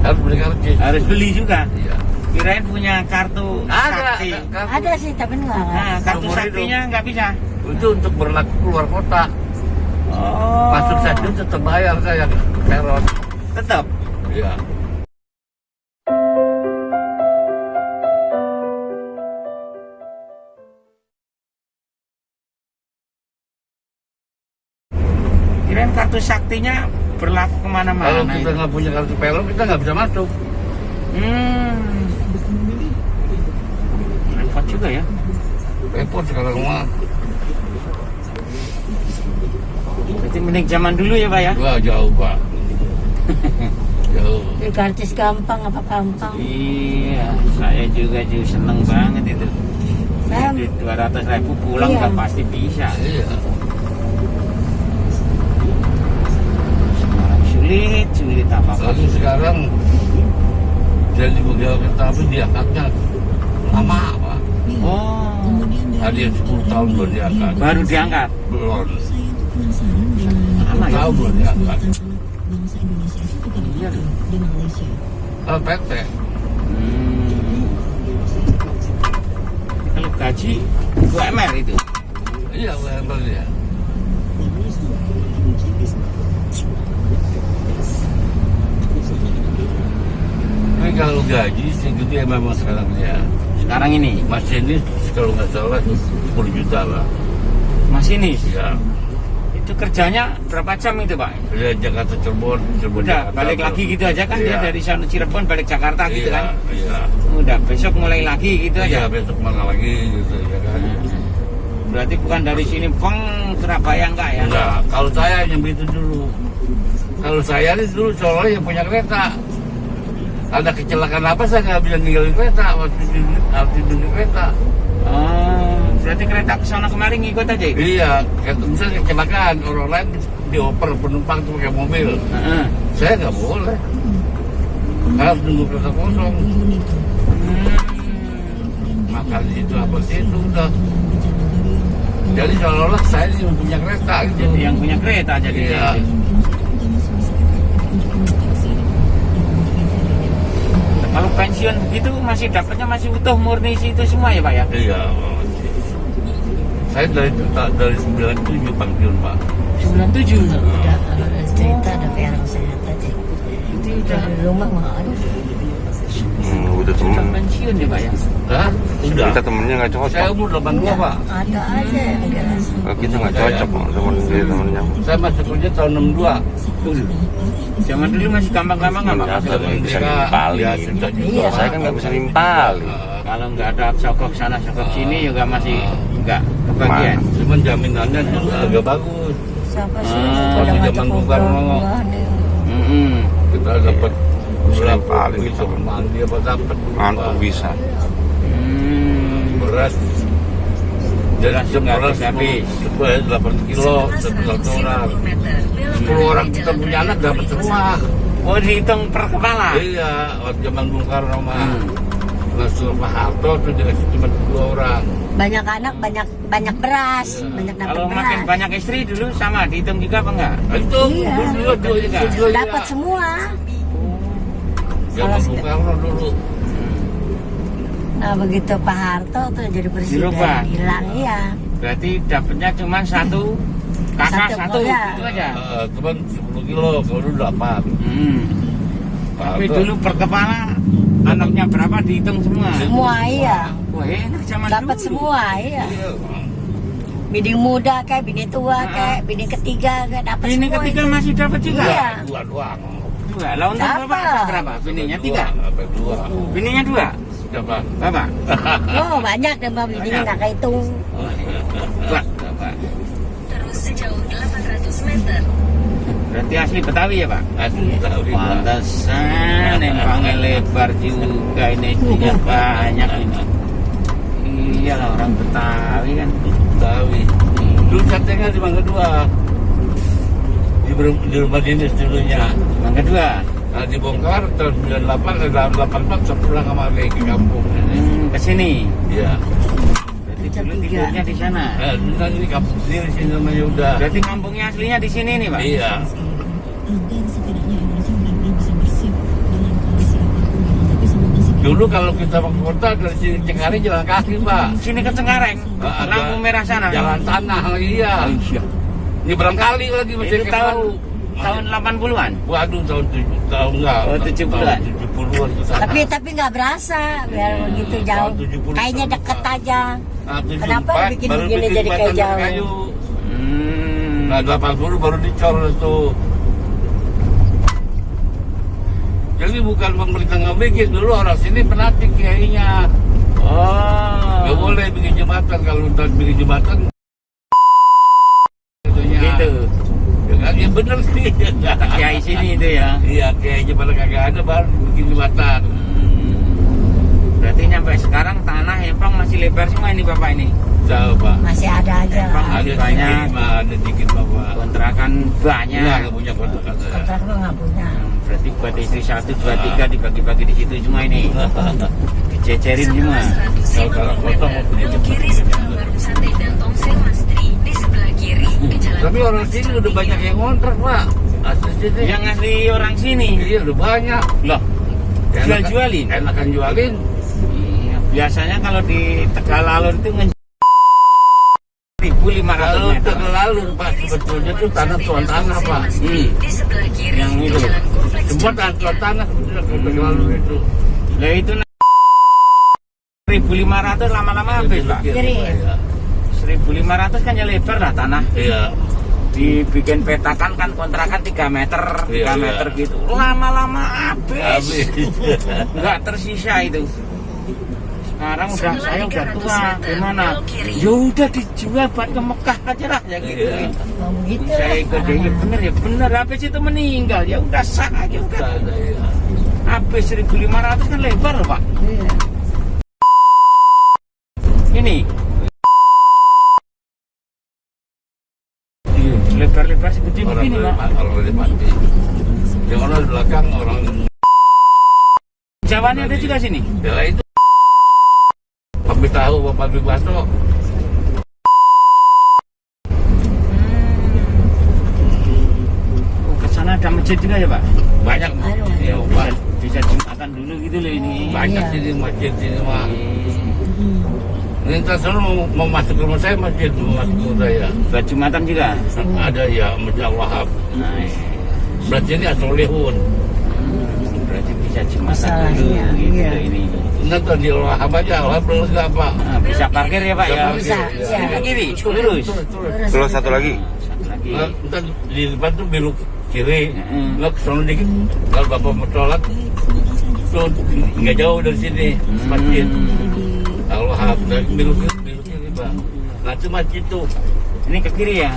Harus beli karcis. Harus beli juga. Iya. Kirain punya kartu sakti. Ada sih tapi enggak. Nah, kartu Nomor saktinya nggak bisa. Itu untuk berlaku keluar kota. Oh. Masuk saja tetap bayar kayak peron. Tetap. Iya. Kirain kartu saktinya berlaku Kalau kemana-mana. kita nggak punya kartu peron, kita nggak bisa masuk. Repot juga ya. Repot sekarang mah. Berarti mending zaman dulu ya Pak ya? Wah jauh pak. Jauh. Beli karcis gampang apa gampang. Iya, saya juga seneng banget itu. Saya- Di 200.000 pulang Iya. nggak pasti bisa. Iya. Sulit apa-apa. Lalu sekarang jadi pegawai kereta api diangkatnya lama pak. Oh, Ada yang 10 tahun baru diangkat. baru diangkat. Belum. Lama ya? Tahu belum diangkat. Iya loh. PT. Kalau gaji UMR itu. Iya UMR ya. Tapi kalau gaji segitu ya memang sekarang ya. Sekarang ini Masih ini kalau nggak salah 10 juta lah. masih ini. Ya. Itu kerjanya berapa jam itu Pak? Dari Jakarta Cirebon, Cirebon Udah Jakarta. balik lagi gitu aja kan dia Iya. dari sana Cirebon balik Jakarta gitu Iya, kan? Iya. Udah besok mulai lagi gitu Iya, aja. besok mana lagi gitu ya kan. Berarti bukan dari sini peng Surabaya enggak ya? Enggak, kalau saya yang begitu dulu. Kalau saya ini dulu soalnya yang punya kereta. Ada kecelakaan apa saya nggak bisa ninggalin kereta waktu tidur di kereta. Oh, berarti kereta kesana kemari ngikut aja itu? Iya, misalnya kecelakaan orang lain dioper penumpang tuh pakai mobil. Heeh. Saya nggak boleh. Harus nunggu kereta kosong. Makan itu apa sih itu udah. Jadi seolah-olah saya yang punya kereta gitu. Jadi yang punya kereta jadi. Iya. Kalau pensiun begitu masih dapatnya masih utuh murni itu semua ya Pak ya? Iya. Saya dari 97 pensiun Pak. 97. Udah kalau ada cerita ada kayak orang sehat aja. Itu udah Di rumah mah aduh. Udah temen. pensiun ya Pak ya? Hah? Sudah. Kita temennya nggak cocok. Saya umur 82 Pak. Ada aja yang jelas. Kita nggak cocok sama temen dia temennya. Saya masuk kerja tahun 62. Zaman dulu masih gampang-gampang nggak Pak? Ada yang bisa Mereka, nimpalin. ya, sudah juga. Iya. Saya kan nggak bisa nimpalin. Kalau nggak ada sokok sana sokok sini juga masih nggak kebagian. Cuman jaminannya dulu agak bagus. Siapa sih Ah, pada waktu ngajak zaman ngobrol Soekarno. gua nih. Mm-mm. Kita dapat Sering berapa paling bisa kita. mandi apa dapat Ngantuk bisa. beras. Jadi Beras nggak beras habis. 8 kilo satu orang. 10 orang kita punya anak dapat semua. Oh dihitung per kepala? Iya, waktu zaman Bung Karno mah. Langsung Pak Harto tuh dikasih cuma 2 orang. Banyak anak banyak beras, Iya. banyak dapat Kalau makin beras. banyak istri dulu sama dihitung juga apa enggak? Itu Iya. dua Dapat semua. Zaman Bung Karno dulu. Nah begitu Pak Harto tuh jadi presiden Dirubah. hilang iya. Berarti dapatnya cuma satu kakak Satu, satu iya. itu aja. Cuman 10 kilo, kalau dulu 8. Tapi Tapi dulu per kepala anaknya berapa dihitung semua. Semua iya. Wah enak zaman Dapat dulu. semua iya. Bini muda kayak bini tua Ah. kayak bini ketiga kayak dapat Bini semua. ketiga masih dapat juga. Iya. 2 doang. Dua. Lah untuk Dapat. bapak berapa? Bininya 3. Sampai 2. Bininya 2. Siapa? Bapak. Oh banyak deh mbak bininya Banyak. nggak kehitung. Bapak. Bapak. Terus sejauh 800 meter. Berarti asli Betawi ya Pak? Asli tahu dia. Pantesan empangnya lebar juga ini istrinya banyak ini. Iyalah orang Betawi kan. Betawi. Dulu satenya di Mangga 2. Di rumah dinas dulunya. Yang kedua, Nah, dibongkar tahun 98, tahun 84 saya pulang sama lagi ke kampung. ke sini. Iya. Berarti Jam dulu 3. tidurnya di sana. Dulu kan di kampung sendiri sini namanya udah. Berarti kampungnya aslinya di sini nih Pak? Iya. Dulu kalau kita mau ke kota dari sini Cengkareng jalan kaki, Pak. Sini ke Cengkareng, lampu merah sana. Jalan tanah lagi ya. Nyebrang kali lagi masih Itu tahun 80-an. Waduh, tahun 70 enggak. Oh, 70-an. 70-an ke sana. Tapi nggak berasa biar begitu jauh. Tahun 70. Kayaknya deket aja. Nah, 74 Kenapa bikin baru begini bikin jadi kayak jembatan jauh? kayu. Hmm. Nah, 80 baru dicor itu. Jadi bukan pemerintah nggak bikin, dulu orang sini penatik kayaknya. Oh. Nggak boleh bikin jembatan, kalau udah bikin jembatan Gitu. ya kan, ya bener sih. Kiai sini itu ya. Iya, kayaknya pada kagak ada baru bikin jembatan. Berarti nyampe sekarang tanah Empang masih lebar semua ini Bapak ini. Jauh, Pak. Masih ada aja. Bang, Ada banyak. dikit, Pak, ada dikit, Bapak. Kontrakan banyak. Iya, nggak punya kontrakan saya. Kontrak mah nggak punya. Berarti buat istri 1, 2, 3 dibagi-bagi di situ semua ini. Dicecerin semua. Kalau kota mau punya Belok kiri setelah warung sate dan tongseng Mas Tri. Di sebelah kiri ke jalan. Tapi orang sini udah banyak yang kontrak, Pak. Asli sini. Yang asli orang sini. Iya, udah banyak. Loh, Enakan- jualin. Enakan jualin. Iya, biasanya kalau di Tegalalur itu 1.500 Kalau meter. terlalu, Pak, sebetulnya tuh tanah tuan tanah, Pak. Hmm. Di sebelah kiri Yang ke itu. jalan kompleks. Semua tanah tuan tanah sebetulnya kalau terlalu itu. Lah itu 1.500 lama-lama habis Pak. Kiri. 1.500 kan ya lebar lah tanah. Iya. Dibikin petakan kan kontrakan 3 meter, 3 Iya, meter iya. gitu. Lama-lama habis. Habis. Nggak tersisa itu. Sekarang udah saya udah tua, gimana? Belok kiri. Ya udah dijual buat ke Mekah aja lah ya gitu. Iya. Oh, begitu. Saya ikut dia, ya bener habis itu meninggal ya udah sah aja udah. Ada, iya. Habis 1.500 kan lebar loh Pak. Iya. Ini lebar-lebar seperti Orang begini Pak. orang dari mati. Yang orang di belakang orang Jawanya ada juga sini. ya itu. Pabrik tahu, pabrik bakso. Oh, ke sana ada masjid juga ya Pak? Banyak. Aduh. Ya, Pak. Bisa jumatan dulu gitu loh ini. Banyak Iya. sini masjid sini, Pak. Hmm. Ini ntar selalu mau masuk ke rumah saya masjid, mau masuk ke rumah saya. Buat jumatan juga. Ada ya, Masjid Al-Wahab. Nah, iya. Berarti ini Asolihun. Berarti bisa jumatan Masalahnya, dulu gitu iya. loh ini. Nanti di Al-Wahab aja, Al-Wahab belum enggak, Pak. Nah, bisa parkir ya Pak ya? Bisa, iya. Ke kiri, lurus. Terus satu lagi. Satu lagi. Nah, ntar di depan tuh belok kiri, Mm. nggak kesana dikit. Kalau bapak mau sholat, tuh nggak jauh dari sini masjid. Al-Wahab, belok kiri, Pak. Nah itu masjid tuh. Ini ke kiri ya?